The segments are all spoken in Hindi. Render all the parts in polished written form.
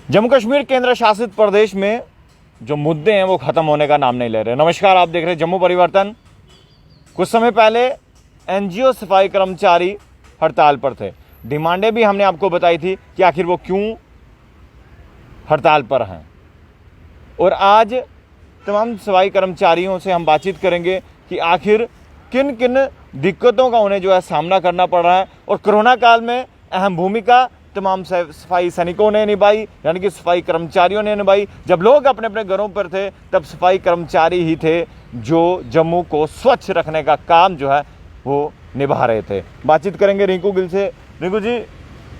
जम्मू कश्मीर केंद्र शासित प्रदेश में जो मुद्दे हैं वो ख़त्म होने का नाम नहीं ले रहे। नमस्कार, आप देख रहे हैं जम्मू परिवर्तन। कुछ समय पहले एनजीओ सफाई कर्मचारी हड़ताल पर थे। डिमांडें भी हमने आपको बताई थी कि आखिर वो क्यों हड़ताल पर हैं। और आज तमाम सफाई कर्मचारियों से हम बातचीत करेंगे कि आखिर किन किन दिक्कतों का उन्हें जो है सामना करना पड़ रहा है। और कोरोना काल में अहम भूमिका तमाम सफाई सैनिकों ने निभाई, यानी कि सफाई कर्मचारियों ने निभाई। जब लोग अपने अपने घरों पर थे तब सफाई कर्मचारी ही थे जो जम्मू को स्वच्छ रखने का काम जो है वो निभा रहे थे। बातचीत करेंगे रिंकू गिल से। रिंकू जी,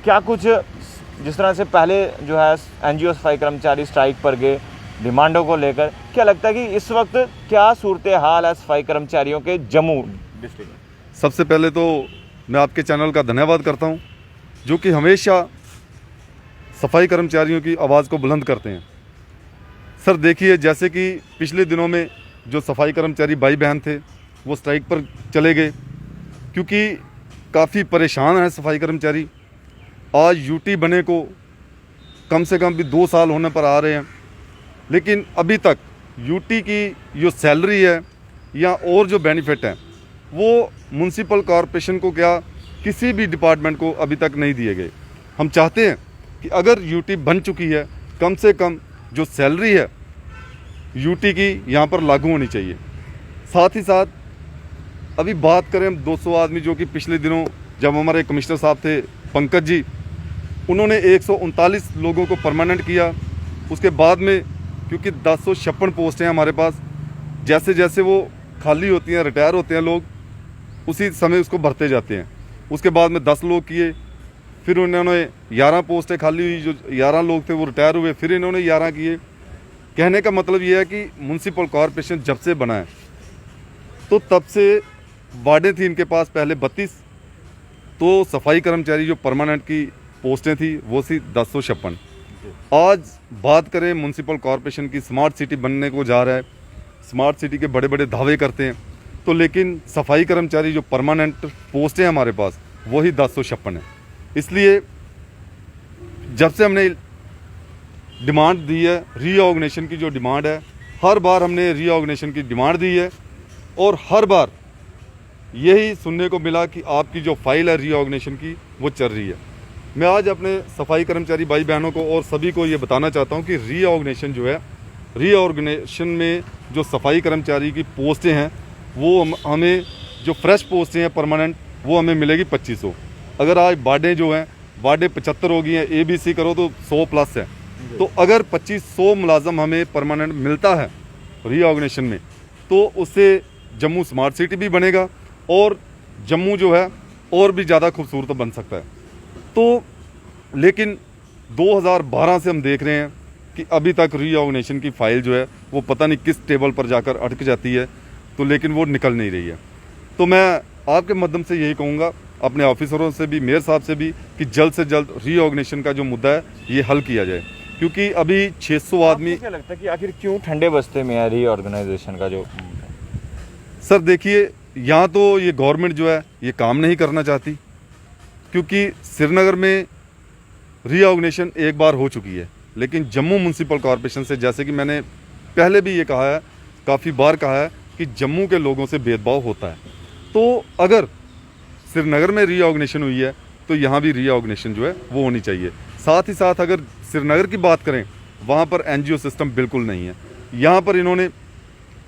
क्या कुछ जिस तरह से पहले जो है एनजीओ सफाई कर्मचारी स्ट्राइक पर गए डिमांडों को लेकर, क्या लगता है कि इस वक्त क्या सूरत हाल है सफाई कर्मचारियों के जम्मू डिस्ट्रिक्ट में? सबसे पहले तो मैं आपके चैनल का धन्यवाद करता हूं, जो कि हमेशा सफाई कर्मचारियों की आवाज़ को बुलंद करते हैं। सर देखिए, जैसे कि पिछले दिनों में जो सफाई कर्मचारी भाई बहन थे वो स्ट्राइक पर चले गए, क्योंकि काफ़ी परेशान हैं सफाई कर्मचारी। आज यूटी बने को कम से कम भी 2 साल होने पर आ रहे हैं, लेकिन अभी तक यूटी की जो सैलरी है या और जो बेनिफिट हैं वो म्युनिसिपल कॉरपोरेशन को क्या किसी भी डिपार्टमेंट को अभी तक नहीं दिए गए। हम चाहते हैं कि अगर यूटी बन चुकी है, कम से कम जो सैलरी है यूटी की यहाँ पर लागू होनी चाहिए। साथ ही साथ अभी बात करें 200 आदमी जो कि पिछले दिनों जब हमारे कमिश्नर साहब थे पंकज जी, उन्होंने 139 लोगों को परमानेंट किया। उसके बाद में क्योंकि 1056 पोस्ट हैं हमारे पास, जैसे जैसे वो खाली होती हैं, रिटायर होते हैं लोग, उसी समय उसको भरते जाते हैं। उसके बाद में 10 लोग किए, फिर उन्होंने 11 पोस्टें खाली हुई, जो 11 लोग थे वो रिटायर हुए, फिर इन्होंने 11 किए। कहने का मतलब ये है कि म्युनिसिपल कॉरपोरेशन जब से बना है तो तब से वार्डें थी इनके पास पहले 32, तो सफाई कर्मचारी जो परमानेंट की पोस्टें थी वो थी 1056। आज बात करें म्युनिसिपल कॉरपोरेशन की, स्मार्ट सिटी बनने को जा रहा है, स्मार्ट सिटी के बड़े बड़े दावे करते हैं, तो लेकिन सफाई कर्मचारी जो परमानेंट पोस्टें हैं हमारे पास वही 1056 है। इसलिए जब से हमने डिमांड दी है रीऑर्गेनाइजेशन की, जो डिमांड है, हर बार हमने रीऑर्गेनाइजेशन की डिमांड दी है और हर बार यही सुनने को मिला कि आपकी जो फाइल है रीऑर्गेनाइजेशन की वो चल रही है। मैं आज अपने सफाई कर्मचारी भाई बहनों को और सभी को ये बताना चाहता हूँ कि रीऑर्गेनाइजेशन जो है, रीऑर्गेनाइजेशन में जो सफाई कर्मचारी की पोस्टें हैं वो हमें जो फ्रेश पोस्टें हैं परमानेंट वो हमें मिलेगी 2500। अगर आज वार्डें जो हैं वार्डें 75 हो गई हैं, ABC करो तो 100 प्लस है, तो अगर 2500 मुलाजम हमें परमानेंट मिलता है रीऑर्गेनाइजेशन में तो उससे जम्मू स्मार्ट सिटी भी बनेगा और जम्मू जो है और भी ज़्यादा खूबसूरत बन सकता है। तो लेकिन 2012 से हम देख रहे हैं कि अभी तक रीऑर्गेनाइजेशन की फ़ाइल जो है वो पता नहीं किस टेबल पर जाकर अटक जाती है, तो लेकिन वो निकल नहीं रही है। तो मैं आपके माध्यम से यही कहूँगा अपने ऑफिसरों से भी, मेयर साहब से भी, कि जल्द से जल्द रीऑर्गेनाइजेशन का जो मुद्दा है ये हल किया जाए, क्योंकि अभी 600 आदमी। क्या लगता है कि आखिर क्यों ठंडे बस्ते में है रीऑर्गेनाइजेशन का जो? सर देखिए, यहाँ तो ये गवर्नमेंट जो है ये काम नहीं करना चाहती, क्योंकि श्रीनगर में रीऑर्गेनाइजेशन एक बार हो चुकी है, लेकिन जम्मू म्युनिसिपल कॉरपोरेशन से, जैसे कि मैंने पहले भी ये कहा है, काफ़ी बार कहा है कि जम्मू के लोगों से भेदभाव होता है। तो अगर श्रीनगर में रीऑर्गेनाइजेशन हुई है तो यहाँ भी रीऑर्गेनाइजेशन जो है वो होनी चाहिए। साथ ही साथ अगर श्रीनगर की बात करें, वहाँ पर एनजीओ सिस्टम बिल्कुल नहीं है। यहाँ पर इन्होंने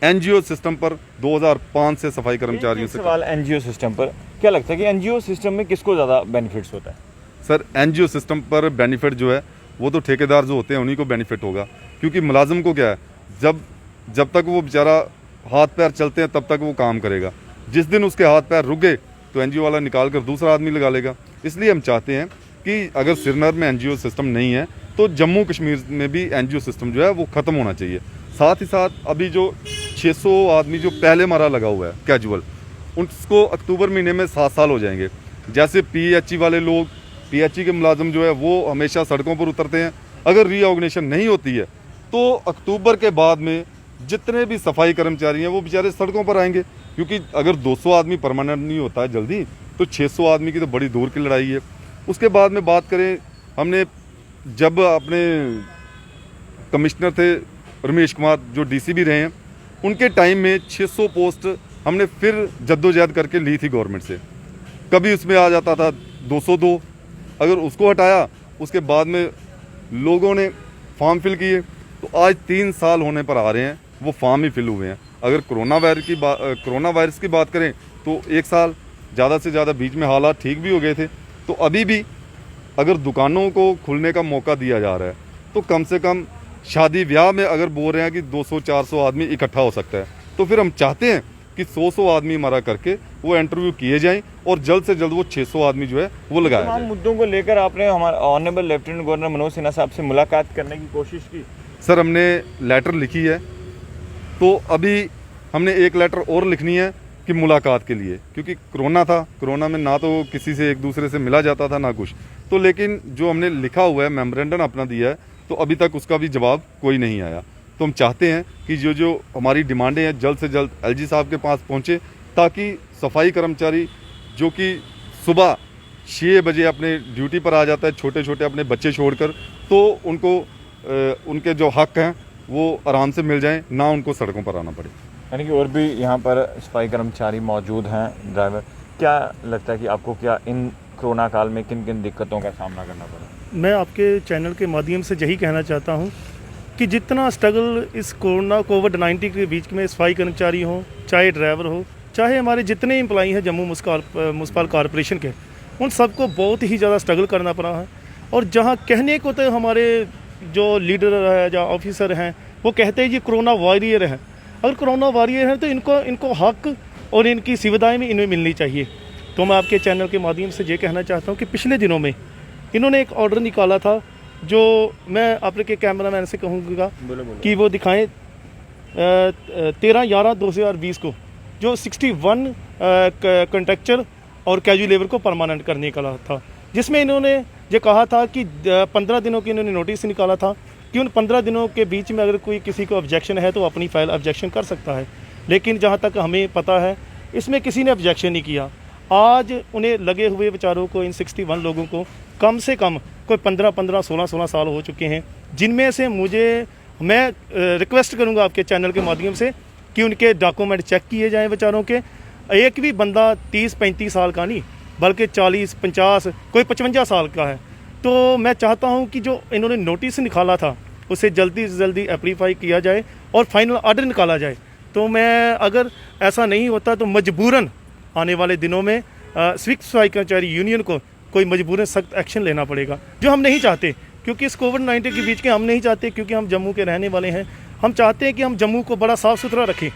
एनजीओ सिस्टम पर 2005 से सफाई कर्मचारियों से सवाल एनजीओ सिस्टम पर, क्या लगता है कि एनजीओ सिस्टम में किसको ज़्यादा बेनिफिट्स होता है? सर एनजीओ सिस्टम पर बेनिफिट जो है वो तो ठेकेदार जो होते हैं उन्हीं को बेनिफिट होगा, क्योंकि मुलाजिम को क्या है, जब तक वो बेचारा हाथ पैर चलते हैं तब तक वो काम करेगा। जिस दिन उसके हाथ पैर रुक गए तो एनजीओ वाला निकाल कर दूसरा आदमी लगा लेगा। इसलिए हम चाहते हैं कि अगर श्रीनगर में एनजीओ सिस्टम नहीं है तो जम्मू कश्मीर में भी एनजीओ सिस्टम जो है वो ख़त्म होना चाहिए। साथ ही साथ अभी जो 600 आदमी जो पहले मारा लगा हुआ है कैजुअल, उसको अक्टूबर महीने में 7 साल हो जाएंगे। जैसे PHE वाले लोग, PHE के मुलाजिम जो है वो हमेशा सड़कों पर उतरते हैं। अगर रीऑर्गेनाइजेशन नहीं होती है तो अक्टूबर के बाद में जितने भी सफाई कर्मचारी हैं वो बेचारे सड़कों पर आएंगे, क्योंकि अगर 200 आदमी परमानेंट नहीं होता है जल्दी तो 600 आदमी की तो बड़ी दूर की लड़ाई है। उसके बाद में बात करें, हमने जब अपने कमिश्नर थे रमेश कुमार, जो डीसी भी रहे हैं, उनके टाइम में 600 पोस्ट हमने फिर जद्दोजहद करके ली थी गवर्नमेंट से। कभी उसमें आ जाता था 202, अगर उसको हटाया उसके बाद में लोगों ने फॉर्म फिल किए, तो आज 3 साल होने पर आ रहे हैं वो फॉर्म ही फिल हुए हैं। अगर कोरोना वायरस की बात करें तो 1 साल, ज़्यादा से ज़्यादा बीच में हालात ठीक भी हो गए थे। तो अभी भी अगर दुकानों को खुलने का मौका दिया जा रहा है तो कम से कम शादी ब्याह में अगर बोल रहे हैं कि 200-400 आदमी इकट्ठा हो सकता है, तो फिर हम चाहते हैं कि 100 आदमी हमारा करके वो इंटरव्यू किए जाएं और जल्द से जल्द वो 600 आदमी जो है वो लगाया जाए। मुद्दों को लेकर आपने हमारे honourable lieutenant governor Manoj Sinha साहब से मुलाकात करने की कोशिश की? सर, हमने लेटर लिखी है, तो अभी हमने एक लेटर और लिखनी है कि मुलाकात के लिए, क्योंकि कोरोना था, कोरोना में ना तो किसी से एक दूसरे से मिला जाता था ना कुछ, तो लेकिन जो हमने लिखा हुआ है, मेमोरेंडम अपना दिया है, तो अभी तक उसका भी जवाब कोई नहीं आया। तो हम चाहते हैं कि जो हमारी डिमांडें हैं जल्द से जल्द एलजी साहब के पास पहुँचे, ताकि सफाई कर्मचारी जो कि सुबह 6 बजे अपने ड्यूटी पर आ जाता है, छोटे छोटे अपने बच्चे छोड़कर, तो उनको उनके जो हक हैं वो आराम से मिल जाएं, ना उनको सड़कों पर आना पड़े। यानी कि और भी यहाँ पर सफाई कर्मचारी मौजूद हैं, ड्राइवर। क्या लगता है कि आपको क्या इन कोरोना काल में किन किन दिक्कतों का सामना करना पड़ा? मैं आपके चैनल के माध्यम से यही कहना चाहता हूँ कि जितना स्ट्रगल इस कोविड-19 के बीच में सफाई कर्मचारी हों, चाहे ड्राइवर हो, चाहे हमारे जितने एम्प्लॉई हैं जम्मू म्युनिसिपल कॉरपोरेशन के, उन सबको बहुत ही ज़्यादा स्ट्रगल करना पड़ा है। और जहाँ कहने को तो हमारे जो लीडर है, जो ऑफिसर हैं, वो कहते हैं ये कोरोना वॉरियर है। अगर कोरोना वॉरियर है तो इनको हक और इनकी सुविधाएं भी इन्हें मिलनी चाहिए। तो मैं आपके चैनल के माध्यम से ये कहना चाहता हूँ कि पिछले दिनों में इन्होंने एक ऑर्डर निकाला था, जो मैं आपके कैमरामैन से कहूँगा कि वो दिखाएं, 13/11/2020 को जो 61 कॉन्ट्रैक्चर और कैजुअल लेबर को परमानेंट करने का था, जिसमें इन्होंने ये कहा था कि 15 दिनों की इन्होंने नोटिस निकाला था कि उन 15 दिनों के बीच में अगर कोई किसी को ऑब्जेक्शन है तो अपनी फाइल ऑब्जेक्शन कर सकता है। लेकिन जहाँ तक हमें पता है इसमें किसी ने ऑब्जेक्शन नहीं किया। आज उन्हें लगे हुए बेचारों को, इन 61 लोगों को कम से कम कोई 15-15, 16-16 साल हो चुके हैं, जिनमें से मैं रिक्वेस्ट करूँगा आपके चैनल के माध्यम से कि उनके डॉक्यूमेंट चेक किए जाएँ बेचारों के। एक भी बंदा 30-35 साल का नहीं, बल्कि 40-50, कोई 55 साल का है। तो मैं चाहता हूं कि जो इन्होंने नोटिस निकाला था उसे जल्दी से जल्दी एप्लीफाई किया जाए और फाइनल ऑर्डर निकाला जाए। तो मैं, अगर ऐसा नहीं होता तो मजबूरन आने वाले दिनों में सिविक सफाई कर्मचारी यूनियन को कोई मजबूरन सख्त एक्शन लेना पड़ेगा, जो हम नहीं चाहते, क्योंकि इस कोविड-19 के बीच के हम नहीं चाहते, क्योंकि हम जम्मू के रहने वाले हैं। हम चाहते हैं कि हम जम्मू को बड़ा साफ़ सुथरा रखें।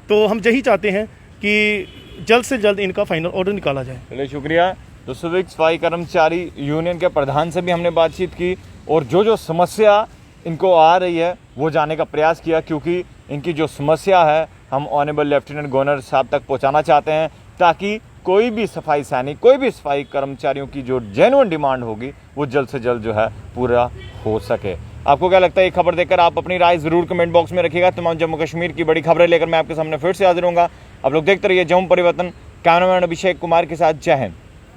तो हम यही चाहते हैं कि जल्द से जल्द इनका फाइनल ऑर्डर निकाला जाए। चलिए, शुक्रिया। तो सिविक सफाई कर्मचारी यूनियन के प्रधान से भी हमने बातचीत की और जो समस्या इनको आ रही है वो जानने का प्रयास किया, क्योंकि इनकी जो समस्या है हम ऑनरेबल लेफ्टिनेंट गवर्नर साहब तक पहुंचाना चाहते हैं, ताकि कोई भी सफाई सैनिक, कोई भी सफाई कर्मचारियों की जो जेन्युइन डिमांड होगी वो जल्द से जल्द जो है पूरा हो सके। आपको क्या लगता है ये खबर देखकर? आप अपनी राय ज़रूर कमेंट बॉक्स में रखिएगा। तमाम जम्मू कश्मीर की बड़ी खबरें लेकर मैं आपके सामने फिर से हाजिर होऊंगा। आप लोग देखते रहिए जम्मू परिवर्तन। कैमरामैन अभिषेक कुमार के साथ, जय हिंद।